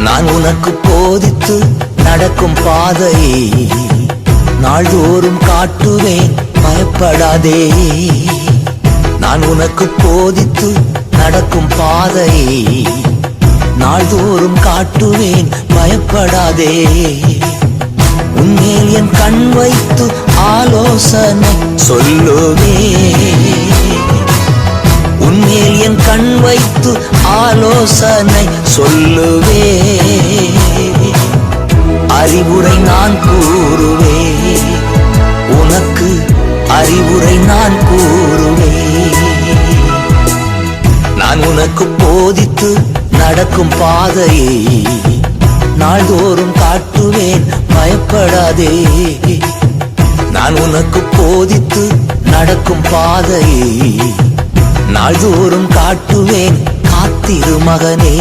நான் உனக்கு போதித்து நடக்கும் பாதையை நாள்தோறும் காட்டுவேன், பயப்படாதே. நான் உனக்கு போதித்து நடக்கும் பாதையை நாள்தோறும் காட்டுவேன், பயப்படாதே. உன்மேல் என் கண் வைத்து ஆலோசனை சொல்லுவேன். உன்மேல் என் கண் வைத்து ஆலோசனை சொல்லுவேன். அறிவுரை நான் கூறுவேன், உனக்கு அறிவுரை நான் கூறுவேன். நான் உனக்கு போதித்து நடக்கும் பாதையை நாள்தோறும் காட்டுவேன், பயப்படாதே. நான் உனக்கு போதித்து நடக்கும் பாதையை நாள்தோறும் காட்டுவேன், காத்திரு மகனே.